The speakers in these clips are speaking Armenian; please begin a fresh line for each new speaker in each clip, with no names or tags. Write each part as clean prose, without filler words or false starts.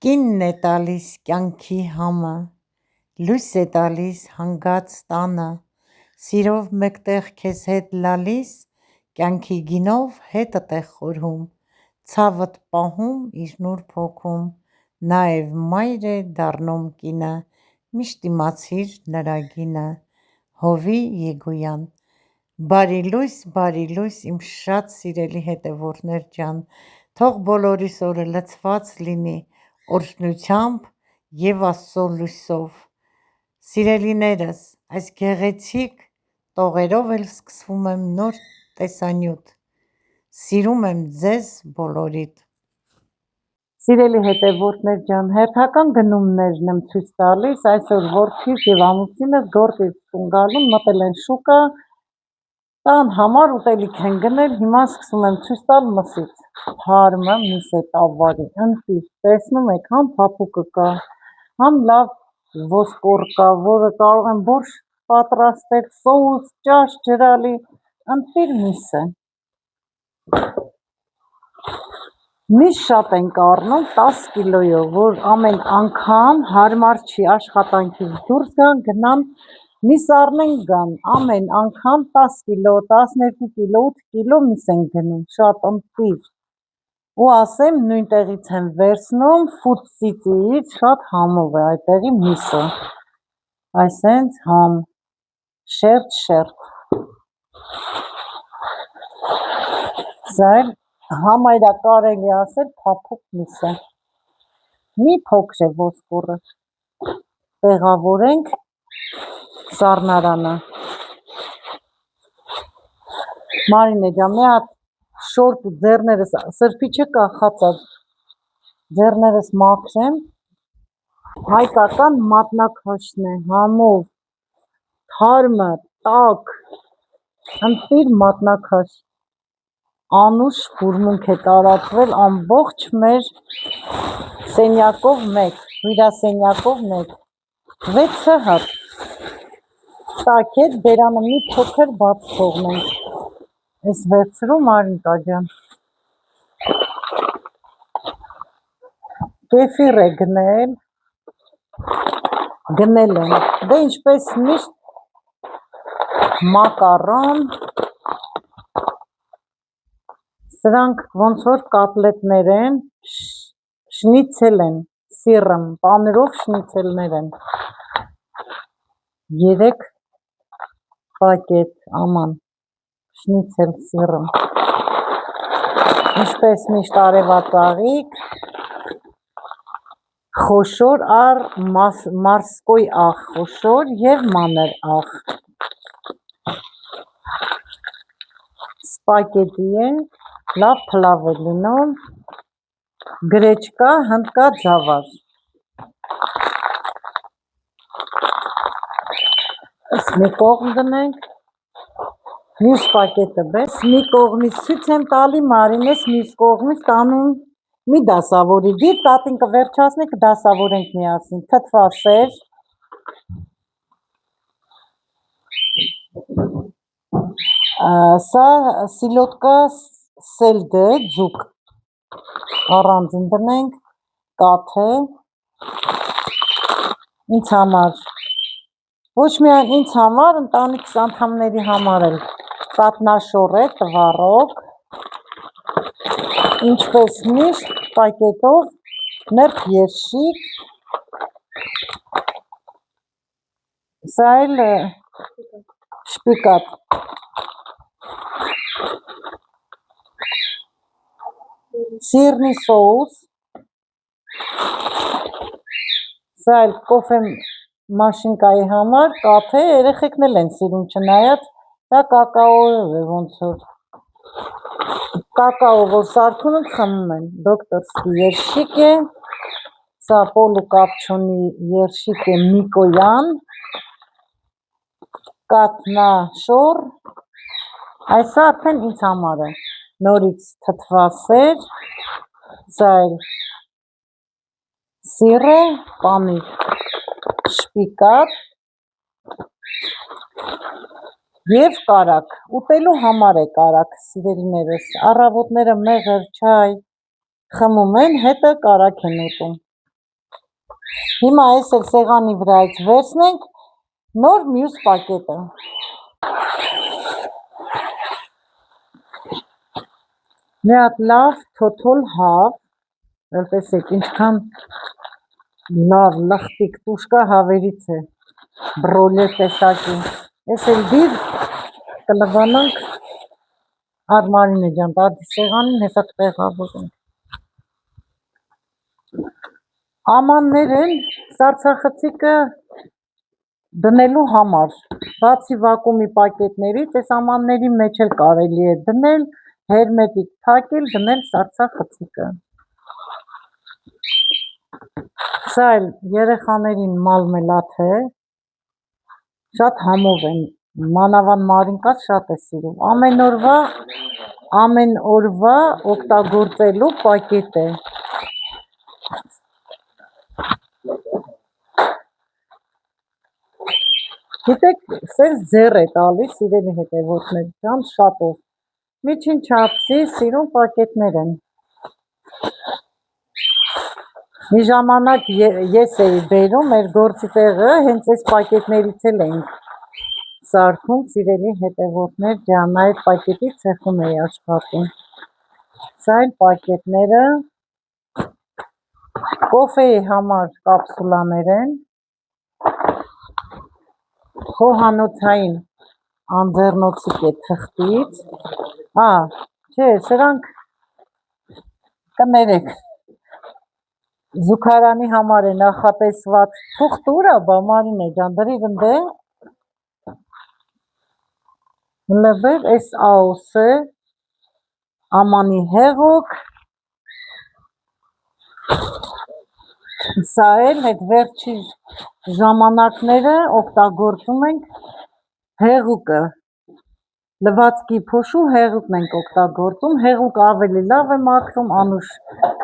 Կինն է տալիս կյանքի համը, լույս է տալիս հանգած տանը, սիրով մեկտեղ քեզ հետ լալիս, կյանքի գինով հետդ է խորհում, ցավդ պահում իր նուրբ հոգում, նաև մայր է դառնում կինը, միշտ իմացիր նրա գինը։ Հովի Եգոյան Բարի լույս իմ շատ սիրելի հետևորդներ ջան, թող բոլորիս օրը լցված լինի օրհնությամբ և Աստծո լույսով։ Սիրելիներս, այս գեղեցիկ տողերով էլ սկսվում եմ նոր տեսանյութ։ Սիրում եմ ձեզ բոլորիդ։ Սիրելի հետևորդներ ջան, հերթական գնումներն եմ ցույց տալիս, այսօր որդիս և ամուսինս գործից տուն գալուն մտել են շուկա, տան համար ուտելիք են գնել, հիմա սկսում եմ ցույց տալ մսից, թարմը միս է տավարի, ընտիր, տեսնում եք, համ փափուկը կա, համ լավ ոսկոր կա, որը կարող եմ բորշ պատրաստել, սոուս, ճաշ ջրալի, ընտիր միսը։ Միս շատ ենք առնում 10 կիլոյով, որ ամեն անգամ հարմար չի աշխատանքից դուրս գան, գնան միս առնեն գան, ամեն անգամ 10 կիլո, 12 կիլո, 8 կիլո միս են գնում, շատ ընտիր, ու ասեմ նույն տեղից եմ վերցնում, ֆուդ-սիթիից, շատ համով է այդտեղի միսը, այսենց համ, շերտ, սա էլ համարյա կարելի ասել փափուկ միս է, մի փոքր է ոսկորը, տեղավորենք սառնարանը։ Մարինե ջան, մի հատ շորտ ու ձեռներս, սրբիչը կախածած, ձեռներս մաքրեմ, հայկական մատնաքաշն է, համով, թարմը, տաք, ընտիր մատնաքաշ, անուշ բուրմունք է տարածվել ամբողջ մեր սենյակով մեկ, հյուրասենյակով մեկ, 6 հատ, տաք է, բերանը մի փոքր բաց թողնենք, ես վերցրու Մարինկա ջան, կեֆիր է գնել եմ, դե ինչպես միշտ մակարոն, սրանք ոնց որ կոտլետներ են, շնիցել են, սիրըմ, պանիրով շնիցելներ են, 3 պակետ, աման, շնիցել սիրըմ, ինչպես միշտ արևածաղիկ, խոշոր առ մարսկոյ աղ խոշոր և մանր աղ, սպագետի է, լավ փլավ է լինում, գրեչկա, հնդկաձավար, մի կողմ դնենք, մյուս պակետը բես, մի կողմից ցույց եմ տալի Մարինես, մյուս կողմից տանում մի դասավորի, դիր տատին կվերջացնի, կդասավորենք միասին, թթվասեր, սա սիլոտկա սելդը, ձուկ, առանձին դնենք, կաթը, ինձ համար, ոչ միայն ինձ համար, ընտանիքս անդամների համար էլ, կաթնաշոր է, տվառոկ, ինչպես միշտ պակետով, նրբ երշիկ, սա էլ շպիկատ, սիրնի սոուս, սա էլ կոֆե մաշինկայի համար, կաթե, երեխեքն էլ են սիրում չնայած, դա կակաոյով է ոնց որ, կակաո որ սարքում են խմում են, դոկտորսկի երշիկ է, սա պոլու կապչոնի երշիկ է միկոյան, կաթնաշոր, այսը արդեն ինձ համար է, նորից թթվասեր, սա էլ սիրը, պանիր, շպիկատ և կարակ, ուտելու համար է կարակ, սիրելիներս, առավոտները մեղր, չայ խմում են, հետը կարակ են ուտում, Հիմա այս էլ սեղանի վրայից վերցնենք նոր մյուս պակետը։ Մի հատ լավ թոթոլ հավ, տեսեք ինչքան լավ լխտիկ տուշկա հավերից է, բրոլե տեսակի։ Ես էլ դիր կլվանանք արմարին է ջան, տարդի սեղանին հեսա կտեղավորենք։ Ամաններ են սառցախցիկը դնելու համար, բացի վակուումի պակետներից, այս ամանների մեջ էլ կարելի է դնել, հերմետիկ փակել, դնել սառցախցիկը։ Սա էլ երեխաներին մալմելադ է, շատ համով են, մանավանդ մարինկաց շատ է սիրում, ամեն օրվա օգտագործելու պակետ է։ Գիտեք, սենց ձեռ է տալիս, սիրելի հետևորդներ ջան, շատով, միջին չափսի սիրուն պակետներ են։ Մի ժամանակ ես էի բերում, մեր գործի տեղը հենց այս պակետներից էլ էինք սարքում, սիրելի հետևորդներ ջան, այդ պակետի ցեխում էի աշխատում։ Սա էլ պակետները կոֆեի համար կապսուլաներ են, խոհանոցային անձեռնոցիկ է թղթից, չէ, սրանք կներեք, զուգարանի համար է նախատեսված, թուղթ ուրա բա Մարինե ջան, դրի ընդ է, լվեր, այս աուսը, ամանի հեղուկ, սա էլ հետ վերջի ժամանակները օգտագործում ենք հեղուկը, լվացքի փոշու հեղուկն ենք օգտագործում, հեղուկ ավելի լավ է մաքրում, անուշ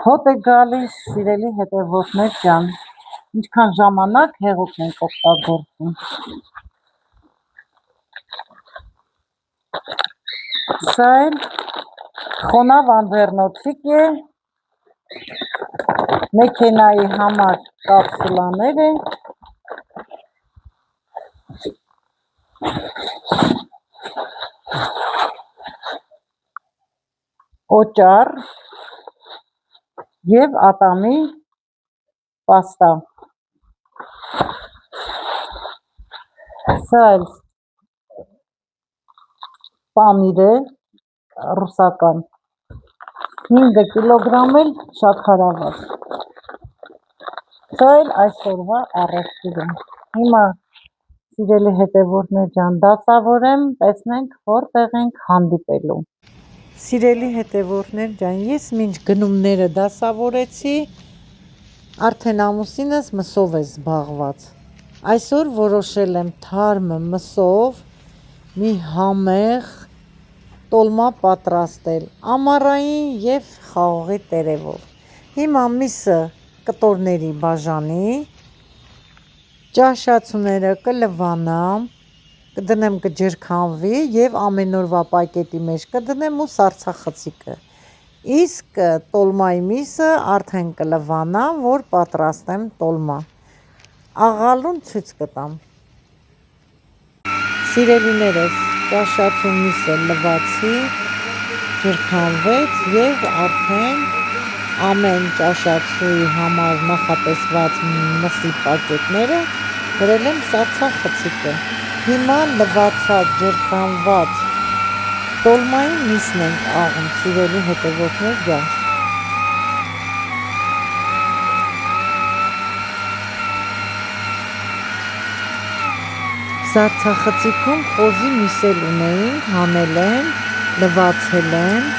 հոտ է գալիս, սիրելի հետևորդներ ջան, ինչքան ժամանակ հեղուկն ենք օգտագործում։ Սա էլ խոնավ անձեռնոցիկ է, մեքենայի համար կապսուլաներ է, օճառ և ատամի պաստա։ Սա էլ պանիր է, ռուսական, 5 կիլոգրամ էլ շատ հարավար։ Սա էլ այսօրվա առևտուրը։ Հիմա սիրելի հետևորդներ ջան, դասավորեմ, տեսնենք որտեղ ենք հանդիպելու։ Սիրելի հետևորդներ ջան, ես մինչ գնումները դասավորեցի, արդեն ամուսինս մսով է զբաղված։ Այսօր որոշել եմ թարմ մսով մի համեղ տոլմա պատրաստել, ամառային և խաղողի տերևով։ Հիմա միսը կտորների բաժանի, ճաշացուները կլվանամ, կդնեմ կջրքանվի և ամենօրվա պակետի մեջ կդնեմ ու սառցախցիկը։ Իսկ տոլմայի միսը արդեն կլվանամ, որ պատրաստեմ տոլմա։ Աղալուն ցույց կտամ։ Սիրելիներս, ճաշացու միսը լվացի, ջրքանվեց և արդեն ամեն ճաշացուի համար նախատեսված մսի պակետները դրել եմ սառցախցիկը։ Հիմա լվացած ջրքանված տոլմայի միսն ենք աղում, սիրելի հետևորդներ ջան։ Սառցախցիկում խոզի միսել ունեինք, հանել են, լվացել են,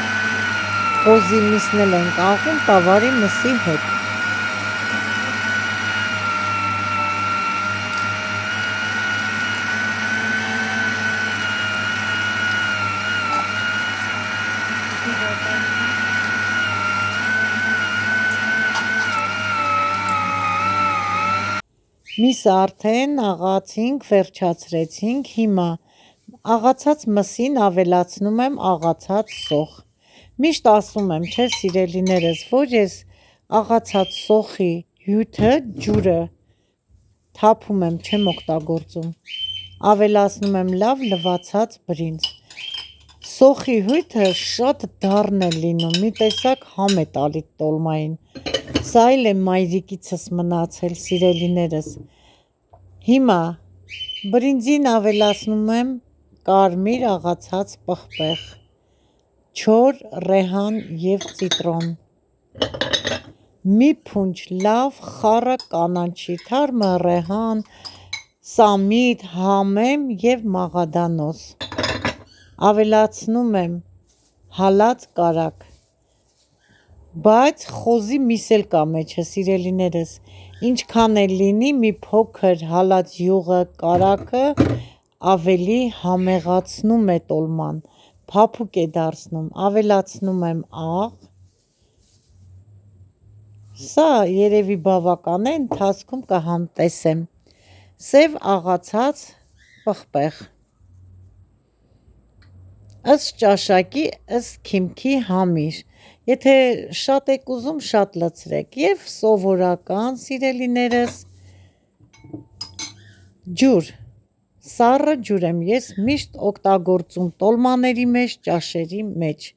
խոզի միսն էլ ենք աղում տավարի մսի հետ։ Միսը արդեն աղացինք, վերջացրեցինք, հիմա աղացած մսին ավելացնում եմ աղացած սոխ։ Միշտ ասում եմ, չէ սիրելիներս, որ ես աղացած սոխի հյութը, ջուրը թափում եմ, չեմ օգտագործում, ավելացնում եմ լավ լվացած բրինձ։ Սոխի հյութը շատ դառն է լինում, մի տեսակ համ է տալի տոլմային։ Սա էլ է մայրիկիցս մնացել, սիրելիներս։ Հիմա բրինձին ավելացնում եմ կարմիր աղացած պղպեղ, չոր, ռեհան և ծիտրոն։ Մի փունջ լավ խառը կանաչի, թարմը ռեհան, սամիտ, համեմ և մաղադանոս։ Ավելացնում եմ հալած կարագ, բայց խոզի միս էլ կա մեջը, սիրելիներս, ինչքան էլ լինի, մի փոքր հալած յուղը, կարագը ավելի համեղացնում է տոլման, փափուկ է դարձնում։ Ավելացնում եմ աղ, սա երևի բավական է, ընթացքում կհամտեսեմ, սև աղացած պղպեղ, ըստ ճաշակի, ըստ քիմքի համիր, եթե շատ եք ուզում, շատ լցրեք, և սովորական, սիրելիներս, ջուր, սառը ջուր եմ ես միշտ օգտագործում տոլմաների մեջ, ճաշերի մեջ,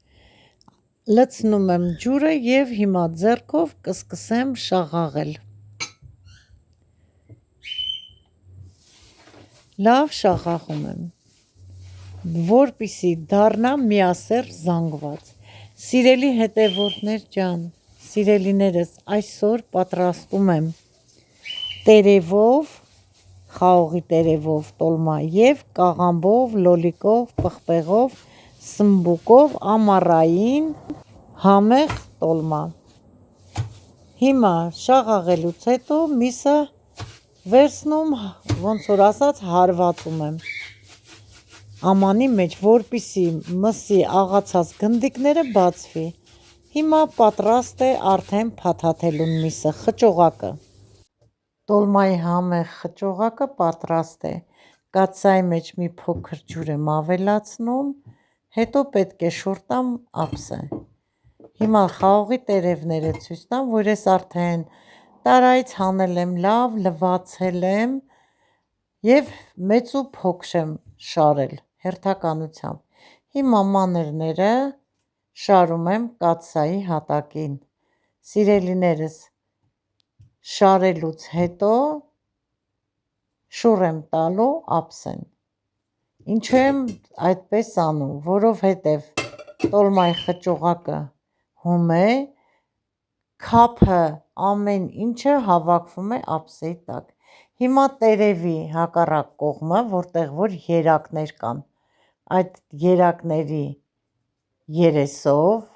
լցնում եմ ջուրը և հիմա ձեռքով կսկսեմ շաղաղել, լավ շաղաղում եմ, որպեսզի դառնա միասեռ զանգված։ Սիրելի հետևորդներ ջան, սիրելիներս, այսօր պատրաստում եմ տերևով, խաղողի տերևով տոլմա և կաղամբով, լոլիկով, պղպեղով, սմբուկով ամառային համեղ տոլմա։ Հիմա շաղաղելուց հետո միսը վերցնում, ոնց որ ասած, հարվածում եմ ամանի մեջ, որպեսզի մսի աղացած գնդիկները բացվի։ Հիմա պատրաստ է արդեն փաթաթելուն միսը, խճողակը։ Տոլմայի համեղ խճողակը պատրաստ է։ Կաթսայի մեջ մի փոքր ջուր եմ ավելացնում, հետո պետք է շորտամ ափսե։ Հիմա խաղողի տերևները ցույց տամ, որ ես արդեն տարայից հանել եմ, լավ լվացել եմ և մեծ ու փոքր եմ շարել հերթականությամբ։ Հիմա մանրները շարում եմ կաթսայի հատակին։ Սիրելիներս, շարելուց հետո շուռ եմ տալու ափսեն։ Ինչու եմ այդպես անում, որովհետև տոլմայի խճողակը հում է, քափը, ամեն ինչը հավաքվում է ափսեի տակ։ Հիմա տերևի հակառակ կողմը, որտեղ որ երակներ կան, այդ երակների երեսով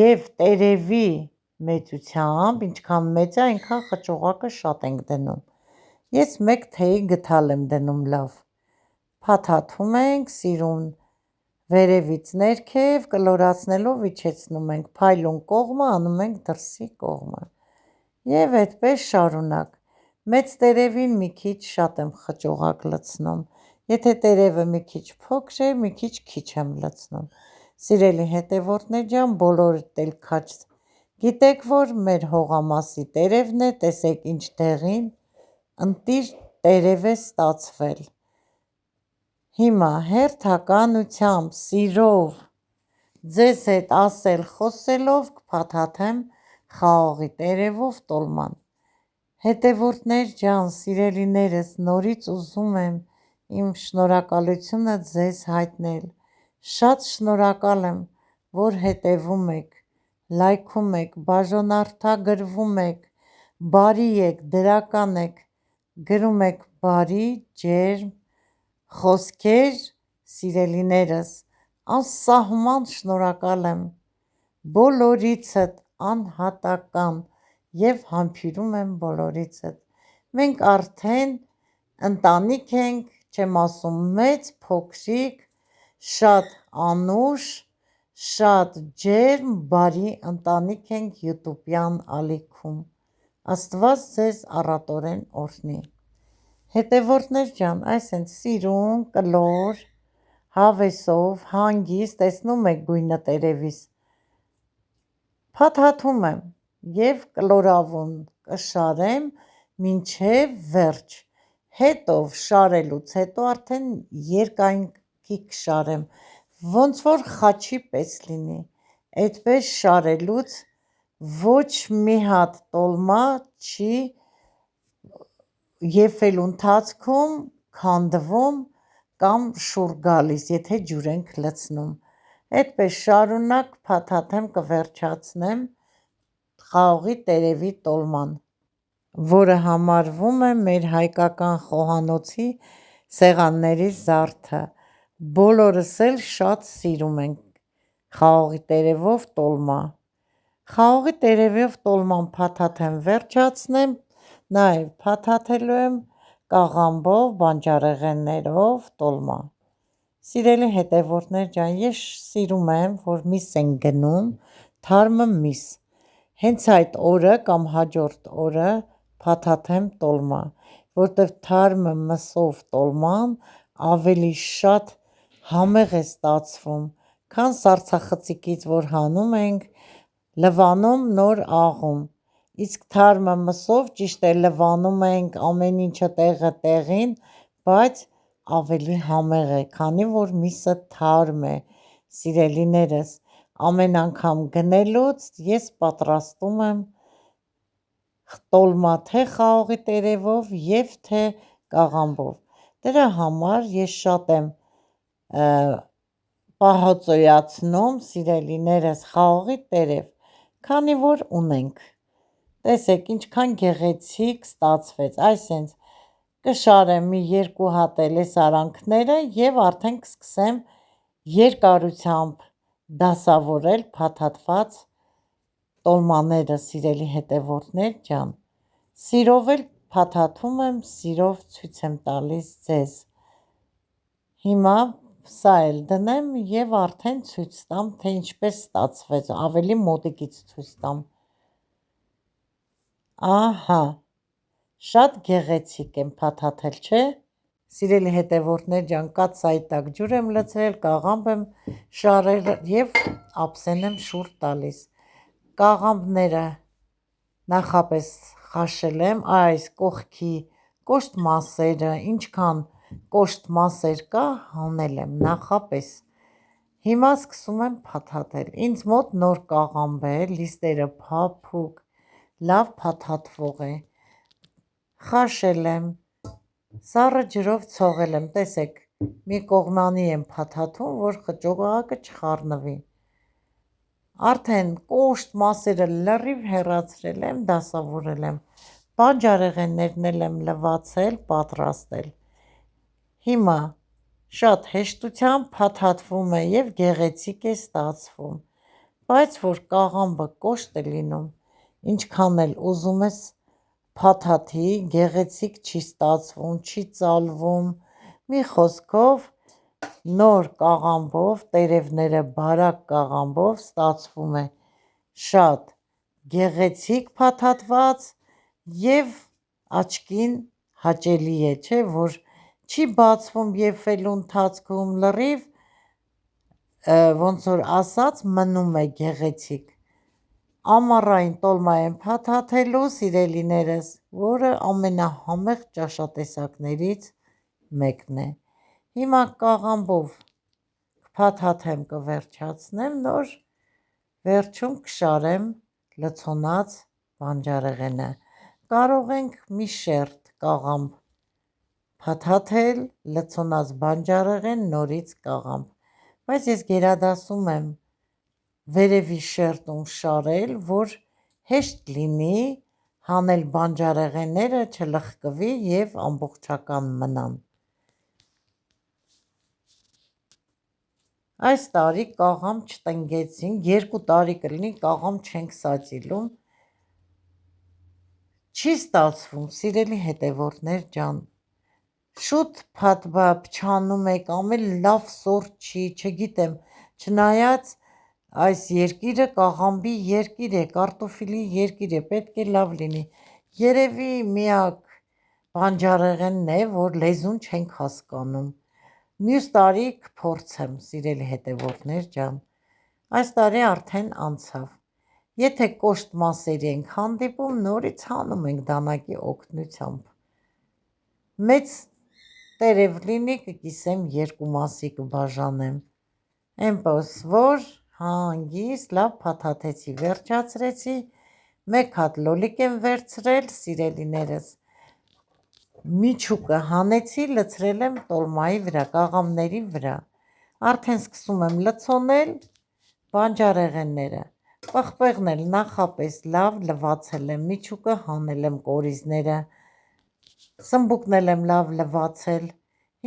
և տերևի մեծությամբ, ինչքան մեծ է, այնքան խճողակը շատ ենք դնում։ Ես մեկ թեյի գդալ եմ դնում լավ։ Փաթաթում ենք, սիրուն վերևից ներքև, կլորացնելով իջեցնում ենք, փայլուն կողմը անում ենք դրսի կողմը և այդպես շարունակ։ Մեծ տերևին մի քիչ շատ եմ խճողակ լցնում, եթե տերևը մի քիչ փոքր է, մի քիչ եմ լցնում։ Սիրելի հետևորդներ ջան, բոլորդ էլ քաջ գիտեք, որ մեր հողամասի տերևն է, տեսեք ինչ դեղին, ընտիր տերև է ստացվել։ Հիմա հերթականությամբ, սիրով, ձեզ հետ ասել խոսելով կփաթաթեմ խաղողի տերևով տոլման։ Հետևորդներ ջան, սիրելիներս, նորից ուզում եմ իմ շնորհակալությունը ձեզ հայտնել։ Շատ շնորհակալ եմ, որ հետևում եք, լայքում եք, բաժանորդագրվում եք, բարի եք, դրական եք, գրում եք բարի, ջերմ խոսքեր, սիրելիներս, անսահման շնորհակալ եմ բոլորիցդ անհատական և համբուրում եմ բոլորիցդ։ Մենք արդեն ընտանիք ենք, չեմ ասում մեծ, փոքրիկ, շատ անուշ, շատ ջերմ, բարի ընտանիք ենք յուտուբյան ալիքում։ Աստված ձեզ առատորեն օրհնի։ Հետևորդներ ջան, այսինքն սիրուն, կլոր, հավեսով, հանգիստ, տեսնում եք գույնը տերևիս, փաթաթում եմ և կլորավուն կշարեմ մինչև վերջ, հետո շարելուց հետո արդեն երկայնքի կշարեմ, ոնց որ խաչի պես լինի, այդպես շարելուց ոչ մի հատ տոլմա չի եփվելու ընթացքում քանդվում կամ շուռ գալիս, եթե ջուր ենք լցնում, այդպես շարունակ փաթաթեմ կվերջացնեմ խաղողի տերևի տոլման, որը համարվում է մեր հայկական խոհանոցի սեղանների զարդը, բոլորս էլ շատ սիրում ենք խաղողի տերևով տոլմա, խաղողի տերևով տոլման փաթաթեմ վերջացնեմ, նաև փաթաթելու եմ կաղամբով, բանջարեղեններով տոլմա, սիրելի հետևորդներ ջան, ես սիրում եմ, որ միս ենք գնում, թարմը միս, հենց այդ օրը կամ հաջորդ օրը փաթաթեմ տոլմա, որտև թարմը մսով տոլման ավելի շատ համեղ է ստացվում, քան սառցախցիկից, որ հանում ենք լվանում նոր աղում, իսկ թարմը մսով ճիշտ է լվանում ենք ամեն ինչը տեղը տեղին, բայց ավելի համեղ է, քանի որ միսը թարմ է, սիրելիներս, ամեն անգամ գնելուց ես պատրաստում եմ տոլմա թե խաղողի տերևով և թե կաղամբով, դրա համար ես շատ եմ պահածոյացնում սիրելիներս խաղողի տերև, քանի որ ունենք, տեսեք ինչքան գեղեցիկ ստացվեց, այսենց կշարեմ մի երկու հատ էլ այս արանքները և արդեն կսկսեմ երկարությամբ դասավորել փաթաթված տոլմաները, սիրելի հետևորդներ ջան, սիրով էլ փաթաթում եմ, սիրով ցույց եմ տալիս ձեզ, հիմա սա էլ դնեմ և արդեն ցույց տամ, թե ինչպես ստացվեց, ավելի մոտիկից ցույց տամ, ահա, շատ գեղեցիկ եմ փաթաթել, չէ՞, սիրելի հետևորդներ ջան, կաթսայի տակ ջուր եմ լցրել, կաղամբ եմ շարել և ափսեն եմ շուռ տալիս, կաղամբները նախապես խաշել եմ, այս կողքի կոշտ մասերը, ինչքան կոշտ մասեր կա, հանել եմ նախապես, հիմա սկսում եմ փաթաթել, ինձ մոտ նոր կաղամբ է, լիստերը փափուկ, լավ փաթաթվող է, խաշել եմ, սառը ջրով ցողել եմ, տեսեք, մի կողմանի եմ փաթաթում, որ խճողակը չխառնվի, արդեն կոշտ մասերը լրիվ հեռացրել եմ, դասավորել եմ, բանջարեղեններն էլ եմ լվացել, պատրաստել, հիմա շատ հեշտությամբ փաթաթվում է և գեղեցիկ է ստացվում, բայց որ կաղամբը կոշտ է լինում, ինչքան էլ ուզում ես փաթաթի, գեղեցիկ չի ստացվում, չի ծալվում, մի խոսքով նոր կաղամբով, տերևները բարակ կաղամբով ստացվում է շատ գեղեցիկ փաթաթված և աչքին հաճելի է, չէ, որ չի բացվում եփվելու ընթացքում, լրիվ ոնց որ ասած մնում է գեղեցիկ, ամառային տոլմա եմ փաթաթելու սիրելիներս, որը ամենահամեղ ճաշատեսակներից մեկն է, հիմա կաղամբով կփաթաթեմ, կվերջացնեմ, նոր վերջում կշարեմ լցոնած բանջարեղենը, կարող ենք մի շերտ կաղամբ փաթաթել, լցոնած բանջարեղեն, նորից կաղամբ, բայց ես գերադասում եմ վերևի շերտում շարել, որ հեշտ լինի հանել բանջարեղենները, չլխկվի և ամբողջական մնան, այս տարի կաղամբ չտնկեցինք, 2 տարի կլինի կաղամբ չենք սածիլում, չի ստացվում, սիրելի հետևորդներ ջան, շուտ փչանում եք, ամեն լավ սորտ չի, չգիտեմ, չնայած այս երկիրը կաղամբի երկիր է, կարտոֆիլի երկիր է, պետք է լավ լինի, երևի միակ բանջարեղենն է, որ լեզուն չենք հասկանում, մյուս տարի կփորձեմ, սիրելի հետևորդներ ջան, այս տարի արդեն անցավ, Եթե կոշտ մասերի ենք հանդիպում, նորից հանում ենք դանակի օգնությամբ։ Մեծ տերև լինի կկիսեմ 2 մասի կբաժանեմ։ Էնպես որ հանգիստ լավ փաթաթեցի, վերջացրեցի, 1 հատ լոլիկ եմ վերցրել, սիրելիներս, միջուկը հանեցի, լցրել եմ տոլմայի վրա, կաղամների վրա, արդեն սկսում եմ լցոնել բանջարեղենները, պղպեղն էլ նախապես լավ լվացել եմ, միջուկը հանել եմ կորիզները, սմբուկն էլ եմ լավ լվացել,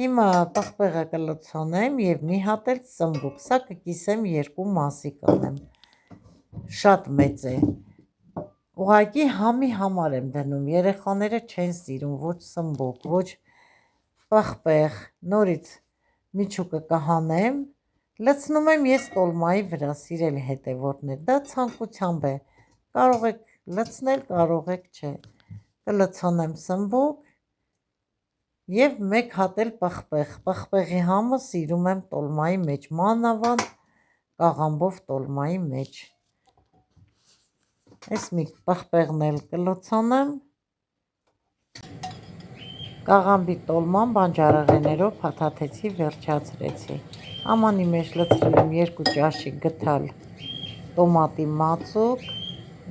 հիմա պղպեղը կլցոնեմ և մի հատ էլ սմբուկ, սա կկիսեմ 2 մասի կանեմ, շատ մեծ է, ուղղակի համի համար եմ դնում, երեխաները չեն սիրում ոչ սմբուկ, ոչ պղպեղ, նորից միջուկը կհանեմ, լցնում եմ ես տոլմայի վրա, սիրելի հետևորդներ, դա ցանկությամբ է, կարող եք լցնել, կարող եք չէ, կլցոնեմ սմբուկ և 1 հատ էլ պղպեղ, պղպեղի համը սիրում եմ տոլմայի մեջ, մանավանդ կաղամբով տոլմայի մեջ, այս մի պղպեղն էլ կլցոնեմ, կաղամբի տոլման բանջարեղեններով փաթաթեցի, վերջացրեցի, ամանի մեջ լցրել եմ 2 ճաշի գթալ տոմատի մածուկ,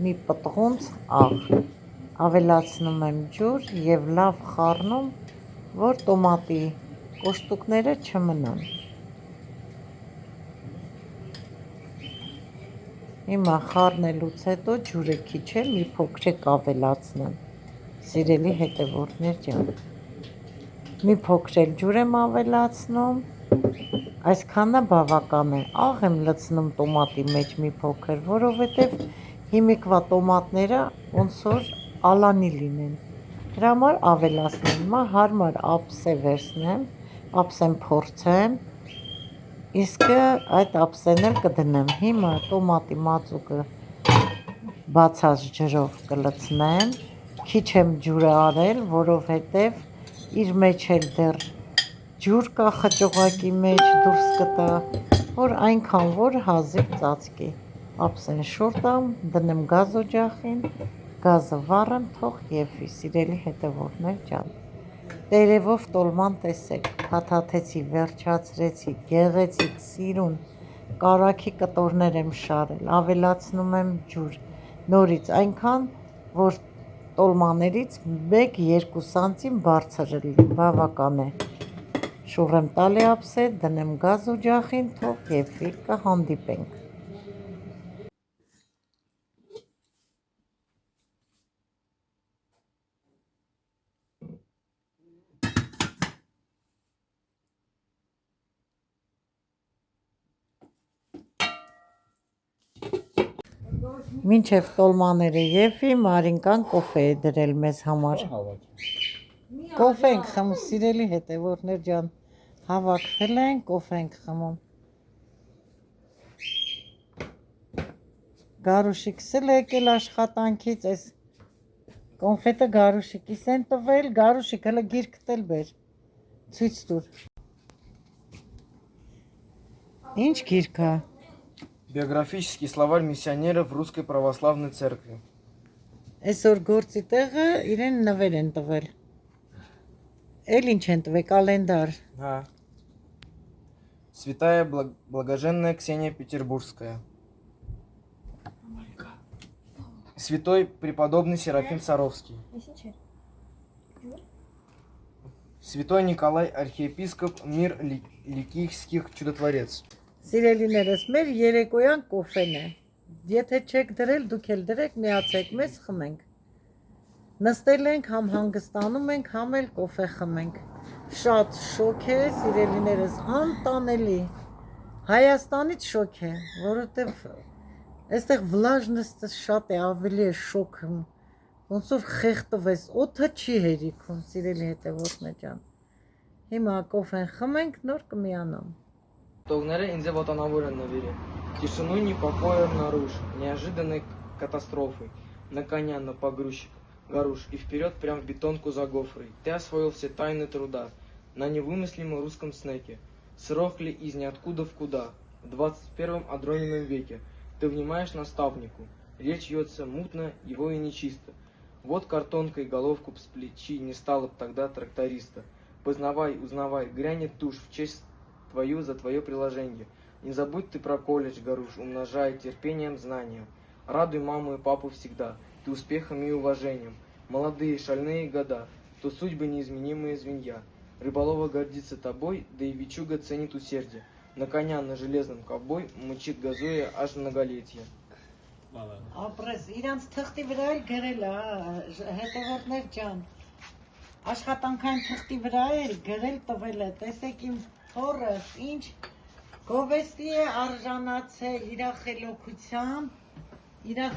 մի պտղունց աղ, ավելացնում եմ ջուր և լավ խառնում, որ տոմատի կոշտուկները չմնան, հիմա խառնելուց հետո ջուրը քիչ է, մի փոքրիկ ավելացնեմ, սիրելի հետևորդներ ջան, մի փոքր էլ ջուր եմ ավելացնում, այսքանը բավական է, աղ եմ լցնում տոմատի մեջ մի փոքր, որովհետև հիմիկվա տոմատները ոնց որ ալանի լինեն, դրա համար ավելացնում, հիմա հարմար ափսե վերցնեմ, ափսեն փորձեմ, իսկ այդ ափսեն էլ կդնեմ, հիմա տոմատի մածուկը բացած ջրով կլցնեմ, քիչ եմ ջուրը արել, որովհետև իր մեջ էլ դեռ ջուր կա խճողակի մեջ, դուրս կտա, որ այնքան որ հազիվ ծածկի, ափսեն շորտամ, դնեմ գազօջախին, գազը վառեմ, թող եփվի, սիրելի հետևորդներ ջան, տերևով տոլման տեսեք, փաթաթեցի, վերջացրեցի, գեղեցիկ, սիրուն, կարագի կտորներ եմ շարել, ավելացնում եմ ջուր, նորից այնքան, որ տոլմաներից 1-2 սանտիմ բարձր լինի, բավական է, շուռ եմ տալի ափսե, դնեմ գազօջախին, թող եփվի, կհանդիպենք։ Մինչև տոլմաները եփվի, Մարինկան կոֆե է դրել մեզ համար, կոֆե ենք խմում, սիրելի հետևորդներ ջան, հավաքվել ենք, կոֆե ենք խմում, Գարուշիկս էլ եկել աշխատանքից, այս կոնֆետը Գարուշիկիս են տվել, Գարուշիկ հələ գիրքդ էլ բեր, ցույց տուր, ինչ գիրք է,
Биографический словарь миссионеров Русской Православной Церкви.
Այսօր գործի տեղը իրեն նվեր են տվել, էլ ինչ են տվել, կալենդար,
Святая Благоженная Ксения Петербургская. Святой преподобный Серафим Саровский. Святой Николай Архиепископ Мир Ликийских Чудотворец.
Սիրելիներս, մեր երեկոյան կոֆեն է, եթե չեք դրել, դուք էլ դրեք, միացեք մեզ խմենք, նստել ենք, համ հանգստանում ենք, համ էլ կոֆե խմենք, շատ շոք է, սիրելիներս, անտանելի, Հայաստանից շոք է, որովհետև այստեղ վլաժնստը շատ է, ավելի է շոքը, ոնց որ խեղդվես, օդը չի հերիքում, սիրելի հետևորդներ ջան, հիմա կոֆեն խմենք, նոր կմիանամ,
Тогнера инзе вотанավորен навери. Тишину непокоя нарушь, неожиданной катастрофой. На коня, на погрузчик, Гаруш, и вперед прям в бетонку за гофрой. Ты освоил все тайны труда на невымыслимом русском снеке. Срох ли из ниоткуда в куда? В 21-м Адронином веке ты внимаешь наставнику. Речь льется мутно, его и нечисто. Вот картонкой головку б с плечи не стало б тогда тракториста. Познавай, узнавай, грянет тушь в честь твою за твое приложение. Не забудь ты про колледж, Гаруш, умножая терпением знания. Радуй маму и папу всегда, ты успехом и уважением. Молодые шальные года, то судьбы неизменимые звенья. Рыболова гордится тобой, да и Вичуга ценит усердие. На коня на железном ковбой мчит газуя аж многолетие.
Ապրես, իրանց թղթի վրա էլ գրել է, հետևորդներ ջան, աշխատանքային թղթի վրա էլ գրել տվել է, տեսեք իմ թորս, ինչ գովեստի է արժանացել իր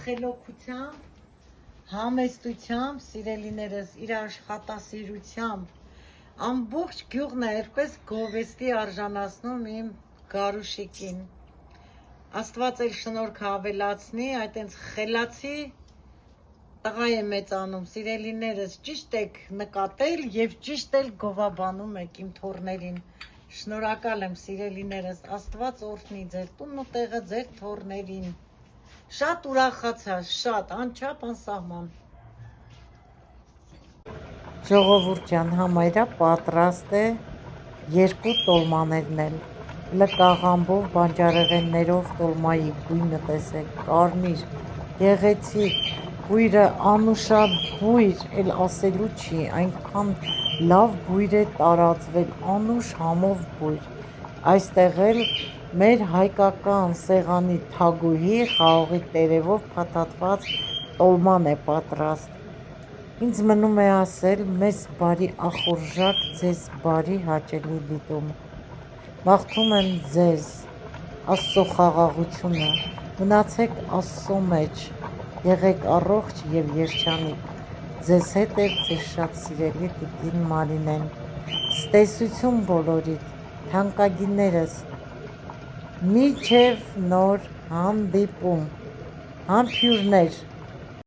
խելոքությամբ, համեստությամբ, սիրելիներս, իր աշխատասիրությամբ, ամբողջ գյուղն է երպես գովեստի արժանացնում իմ Գարուշիկին, Աստված էլ շնորհքը ավելացնի, այտենց խելացի տղա է մեծանում, սիրելիներս, ճիշտ եք նկատել և ճիշտ էլ գովաբանում եք իմ թորներին, շնորհակալ եմ սիրելիներս, Աստված օրհնի ձեր տունն ու տեղը ձեր թորներին, շատ ուրախացա, շատ, անչափ անսահման։ Ժողովուրդ ջան, համայրա պատրաստ է երկու տոլմաներն էլ, լկաղամբով, բանջարեղեններով տոլմայի գույնը տեսեք, կարմիր, գեղեցիկ, բույրը անուշատ բույր, էլ ասելու չի, այնքան լավ բույր է տարածվել, անուշ համով բույր, այստեղ էլ մեր հայկական սեղանի թագուհի խաղողի տերևով փաթաթված տոլման է պատրաստ, ինձ մնում է ասել, մեզ բարի ախորժակ, ձեզ բարի հաճելի դիտում, մաղթում եմ ձեզ Աստծո խաղաղությունը, մնացեք Աստծո մեջ, եղեք առողջ և երջանիկ, ձեզ հետ է ձեզ շատ սիրելի տիկին Մարինեն, ստեսություն բոլորիդ, թանկագիններս, մինչև նոր հանդիպում, համբույրներ